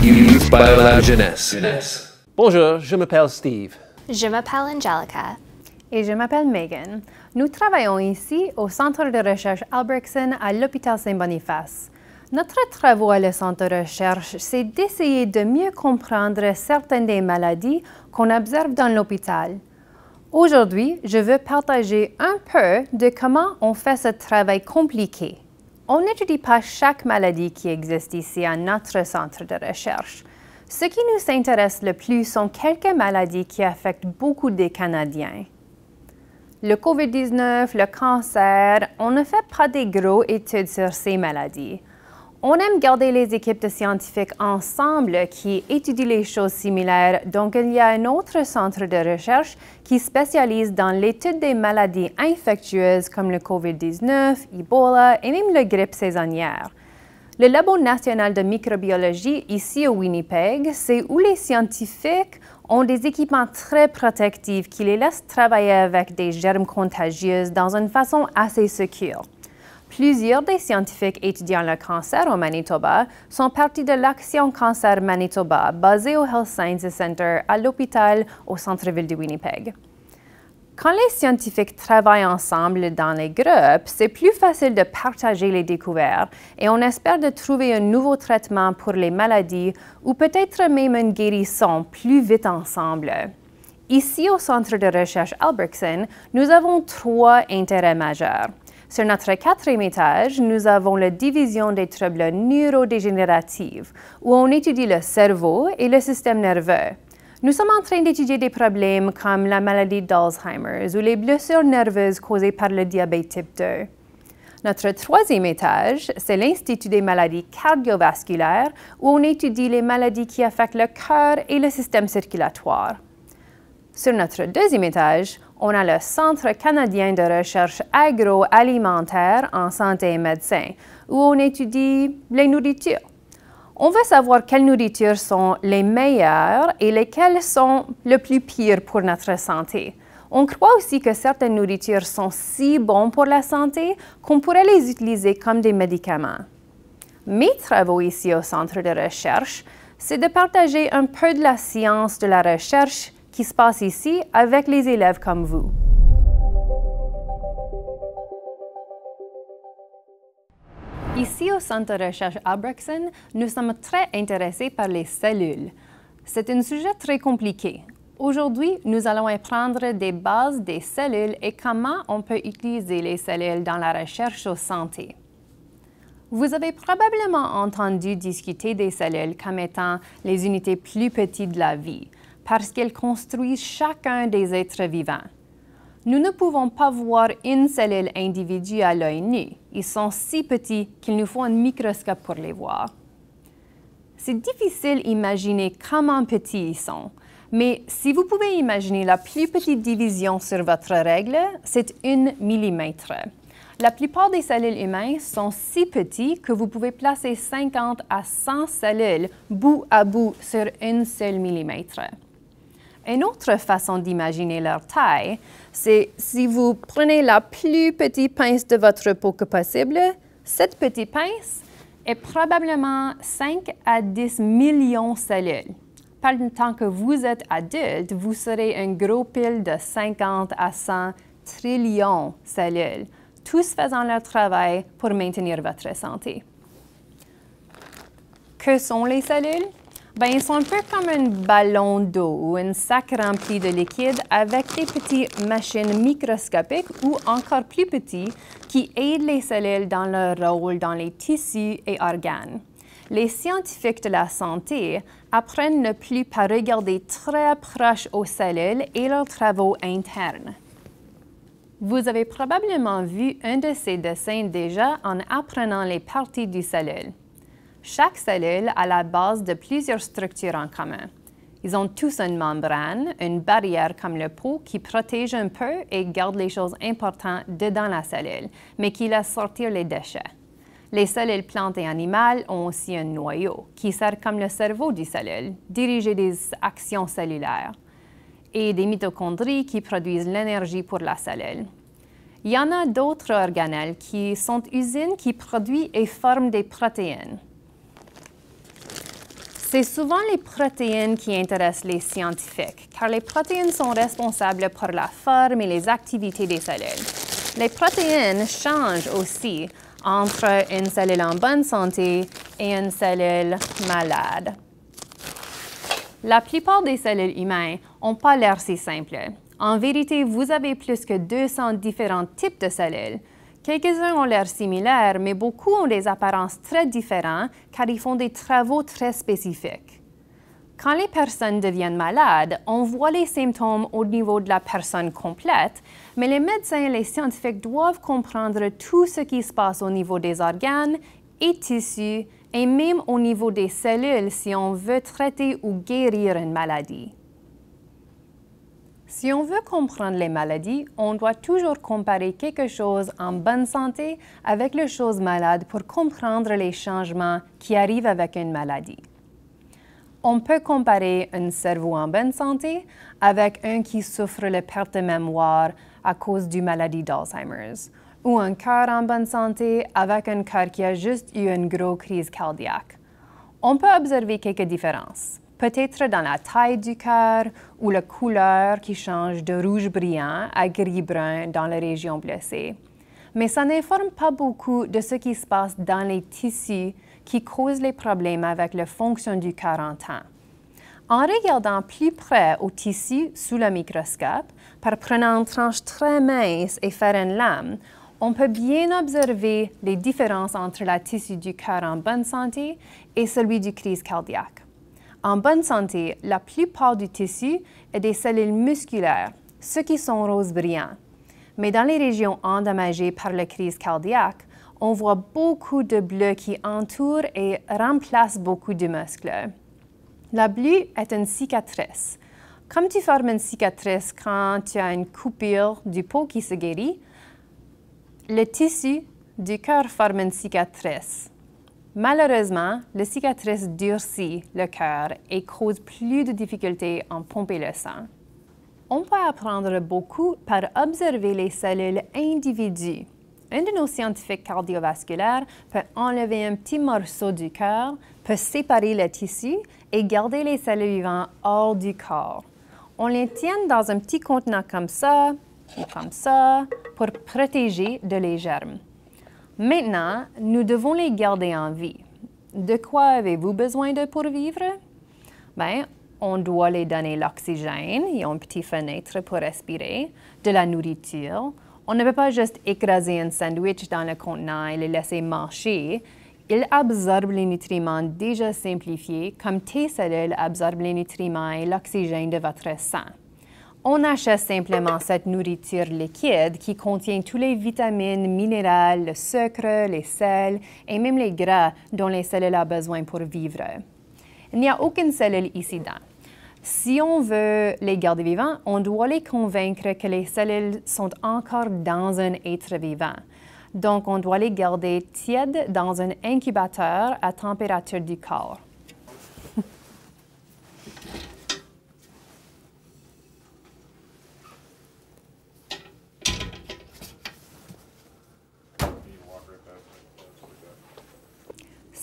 Youth Biolab Jeunesse. Bonjour, je m'appelle Steve. Je m'appelle Angelica. Et je m'appelle Megan. Nous travaillons ici au Centre de recherche Albrechtsen à l'hôpital Saint-Boniface. Notre travail à le centre de recherche, c'est d'essayer de mieux comprendre certaines des maladies qu'on observe dans l'hôpital. Aujourd'hui, je veux partager un peu de comment on fait ce travail compliqué. On n'étudie pas chaque maladie qui existe ici à notre centre de recherche. Ce qui nous intéresse le plus sont quelques maladies qui affectent beaucoup des Canadiens. Le COVID-19, le cancer, on ne fait pas des grosses études sur ces maladies. On aime garder les équipes de scientifiques ensemble qui étudient les choses similaires, donc il y a un autre centre de recherche qui spécialise dans l'étude des maladies infectieuses comme le COVID-19, Ebola et même la grippe saisonnière. Le Labo national de microbiologie ici au Winnipeg, c'est où les scientifiques ont des équipements très protectifs qui les laissent travailler avec des germes contagieux dans une façon assez sûre. Plusieurs des scientifiques étudiant le cancer au Manitoba sont partis de l'Action Cancer Manitoba, basée au Health Sciences Center à l'hôpital au centre-ville de Winnipeg. Quand les scientifiques travaillent ensemble dans les groupes, c'est plus facile de partager les découvertes et on espère de trouver un nouveau traitement pour les maladies ou peut-être même une guérison plus vite ensemble. Ici, au Centre de recherche Albrechtsen, nous avons 3 intérêts majeurs. Sur notre 4e étage, nous avons la division des troubles neurodégénératifs, où on étudie le cerveau et le système nerveux. Nous sommes en train d'étudier des problèmes comme la maladie d'Alzheimer ou les blessures nerveuses causées par le diabète type 2. Notre 3e étage, c'est l'Institut des maladies cardiovasculaires, où on étudie les maladies qui affectent le cœur et le système circulatoire. Sur notre 2e étage, on a le Centre canadien de recherche agroalimentaire en santé et médecine, où on étudie les nourritures. On veut savoir quelles nourritures sont les meilleures et lesquelles sont le plus pires pour notre santé. On croit aussi que certaines nourritures sont si bonnes pour la santé qu'on pourrait les utiliser comme des médicaments. Mes travaux ici au Centre de recherche, c'est de partager un peu de la science de la recherche qui se passe ici avec les élèves comme vous. Ici au Centre de recherche Albrechtsen, nous sommes très intéressés par les cellules. C'est un sujet très compliqué. Aujourd'hui, nous allons apprendre des bases des cellules et comment on peut utiliser les cellules dans la recherche en santé. Vous avez probablement entendu discuter des cellules comme étant les unités plus petites de la vie, parce qu'elles construisent chacun des êtres vivants. Nous ne pouvons pas voir une cellule individuelle à l'œil nu. Ils sont si petits qu'il nous faut un microscope pour les voir. C'est difficile d'imaginer comment petits ils sont, mais si vous pouvez imaginer la plus petite division sur votre règle, c'est 1 millimètre. La plupart des cellules humaines sont si petites que vous pouvez placer 50 à 100 cellules bout à bout sur 1 seul millimètre. Une autre façon d'imaginer leur taille, c'est si vous prenez la plus petite pince de votre peau que possible, cette petite pince est probablement 5 à 10 millions de cellules. Par le temps que vous êtes adulte, vous serez un gros pile de 50 à 100 trillions de cellules, tous faisant leur travail pour maintenir votre santé. Que sont les cellules? Ils sont un peu comme un ballon d'eau ou un sac rempli de liquide avec des petites machines microscopiques ou encore plus petites qui aident les cellules dans leur rôle dans les tissus et organes. Les scientifiques de la santé apprennent le plus par regarder très proche aux cellules et leurs travaux internes. Vous avez probablement vu un de ces dessins déjà en apprenant les parties du cellule. Chaque cellule a la base de plusieurs structures en commun. Ils ont tous une membrane, une barrière comme le peau qui protège un peu et garde les choses importantes dedans la cellule, mais qui laisse sortir les déchets. Les cellules plantes et animales ont aussi un noyau qui sert comme le cerveau du cellule, diriger des actions cellulaires, et des mitochondries qui produisent l'énergie pour la cellule. Il y en a d'autres organelles qui sont usines qui produisent et forment des protéines. C'est souvent les protéines qui intéressent les scientifiques, car les protéines sont responsables pour la forme et les activités des cellules. Les protéines changent aussi entre une cellule en bonne santé et une cellule malade. La plupart des cellules humaines n'ont pas l'air si simples. En vérité, vous avez plus que 200 différents types de cellules. Quelques-uns ont l'air similaires, mais beaucoup ont des apparences très différentes car ils font des travaux très spécifiques. Quand les personnes deviennent malades, on voit les symptômes au niveau de la personne complète, mais les médecins et les scientifiques doivent comprendre tout ce qui se passe au niveau des organes et tissus et même au niveau des cellules si on veut traiter ou guérir une maladie. Si on veut comprendre les maladies, on doit toujours comparer quelque chose en bonne santé avec les choses malades pour comprendre les changements qui arrivent avec une maladie. On peut comparer un cerveau en bonne santé avec un qui souffre de perte de mémoire à cause d'une maladie d'Alzheimer's, ou un cœur en bonne santé avec un cœur qui a juste eu une grosse crise cardiaque. On peut observer quelques différences. Peut-être dans la taille du cœur ou la couleur qui change de rouge brillant à gris-brun dans les régions blessées. Mais ça n'informe pas beaucoup de ce qui se passe dans les tissus qui causent les problèmes avec la fonction du cœur en temps. En regardant plus près au tissu sous le microscope, par prenant une tranche très mince et faire une lame, on peut bien observer les différences entre le tissu du cœur en bonne santé et celui du crise cardiaque. En bonne santé, la plupart du tissu est des cellules musculaires, ceux qui sont roses brillants. Mais dans les régions endommagées par la crise cardiaque, on voit beaucoup de bleu qui entoure et remplace beaucoup de muscles. La bleue est une cicatrice. Comme tu formes une cicatrice quand tu as une coupure du peau qui se guérit, le tissu du cœur forme une cicatrice. Malheureusement, la cicatrice durcit le cœur et cause plus de difficultés en pomper le sang. On peut apprendre beaucoup par observer les cellules individuelles. Un de nos scientifiques cardiovasculaires peut enlever un petit morceau du cœur, peut séparer le tissu et garder les cellules vivantes hors du corps. On les tient dans un petit contenant comme ça ou comme ça pour protéger les germes. Maintenant, nous devons les garder en vie. De quoi avez-vous besoin pour vivre? Bien, on doit les donner l'oxygène, il y a une petite fenêtre pour respirer, de la nourriture. On ne peut pas juste écraser un sandwich dans le contenant et le laisser marcher. Il absorbe les nutriments déjà simplifiés, comme tes cellules absorbent les nutriments et l'oxygène de votre sang. On achète simplement cette nourriture liquide qui contient toutes les vitamines, minéraux, le sucre, les sels et même les gras dont les cellules ont besoin pour vivre. Il n'y a aucune cellule ici-dedans. Si on veut les garder vivants, on doit les convaincre que les cellules sont encore dans un être vivant. Donc, on doit les garder tièdes dans un incubateur à température du corps.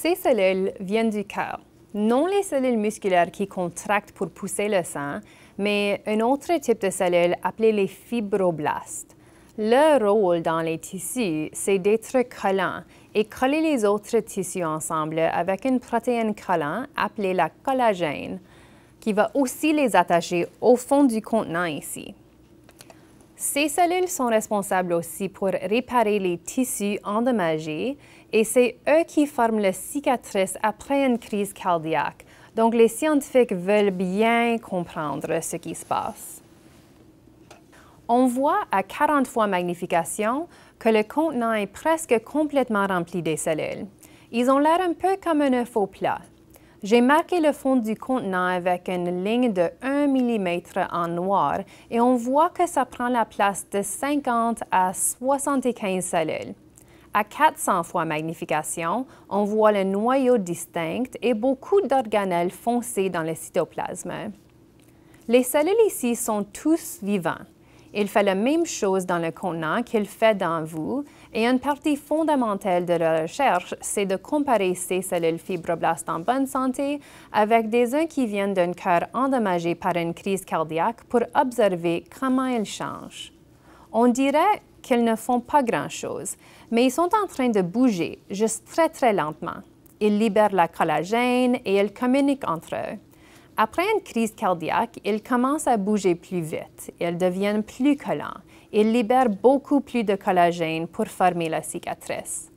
Ces cellules viennent du cœur, non les cellules musculaires qui contractent pour pousser le sang, mais un autre type de cellules appelées les fibroblastes. Leur rôle dans les tissus, c'est d'être collants et coller les autres tissus ensemble avec une protéine collante appelée la collagène, qui va aussi les attacher au fond du contenant ici. Ces cellules sont responsables aussi pour réparer les tissus endommagés et c'est eux qui forment la cicatrice après une crise cardiaque. Donc, les scientifiques veulent bien comprendre ce qui se passe. On voit à 40 fois magnification que le contenant est presque complètement rempli des cellules. Ils ont l'air un peu comme un œuf au plat. J'ai marqué le fond du contenant avec une ligne de 1 mm en noir et on voit que ça prend la place de 50 à 75 cellules. À 400 fois magnification, on voit le noyau distinct et beaucoup d'organelles foncées dans le cytoplasme. Les cellules ici sont tous vivants. Il fait la même chose dans le contenant qu'il fait dans vous Et une partie fondamentale de la recherche, c'est de comparer ces cellules fibroblastes en bonne santé avec des uns qui viennent d'un cœur endommagé par une crise cardiaque pour observer comment ils changent. On dirait qu'ils ne font pas grand-chose, mais ils sont en train de bouger, juste très très lentement. Ils libèrent la collagène et ils communiquent entre eux. Après une crise cardiaque, ils commencent à bouger plus vite, ils deviennent plus collants, ils libèrent beaucoup plus de collagène pour former la cicatrice.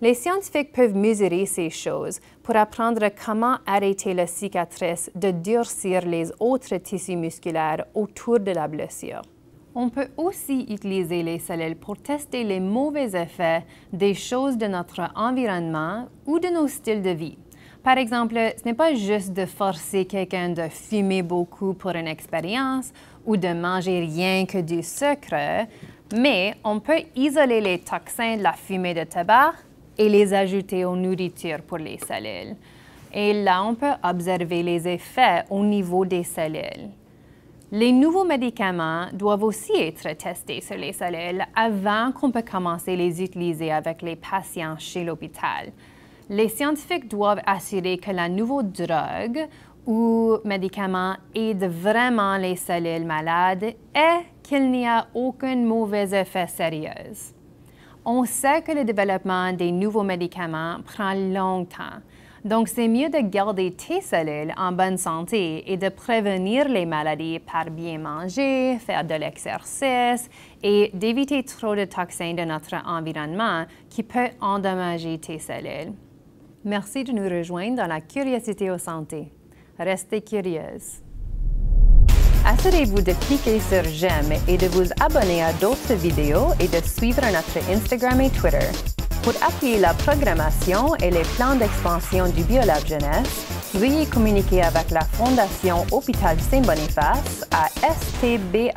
Les scientifiques peuvent mesurer ces choses pour apprendre comment arrêter la cicatrice de durcir les autres tissus musculaires autour de la blessure. On peut aussi utiliser les cellules pour tester les mauvais effets des choses de notre environnement ou de nos styles de vie. Par exemple, ce n'est pas juste de forcer quelqu'un de fumer beaucoup pour une expérience ou de manger rien que du sucre, mais on peut isoler les toxins de la fumée de tabac et les ajouter aux nourritures pour les cellules. Et là, on peut observer les effets au niveau des cellules. Les nouveaux médicaments doivent aussi être testés sur les cellules avant qu'on peut commencer à les utiliser avec les patients chez l'hôpital. Les scientifiques doivent assurer que la nouvelle drogue ou médicament aide vraiment les cellules malades et qu'il n'y a aucun mauvais effet sérieux. On sait que le développement des nouveaux médicaments prend longtemps, donc c'est mieux de garder tes cellules en bonne santé et de prévenir les maladies par bien manger, faire de l'exercice et d'éviter trop de toxines de notre environnement qui peut endommager tes cellules. Merci de nous rejoindre dans la curiosité aux santé. Restez curieuse. Assurez-vous de cliquer sur j'aime et de vous abonner à d'autres vidéos et de suivre notre Instagram et Twitter. Pour appuyer la programmation et les plans d'expansion du Biolab Jeunesse, veuillez communiquer avec la Fondation Hôpital Saint-Boniface à stbhf.ca.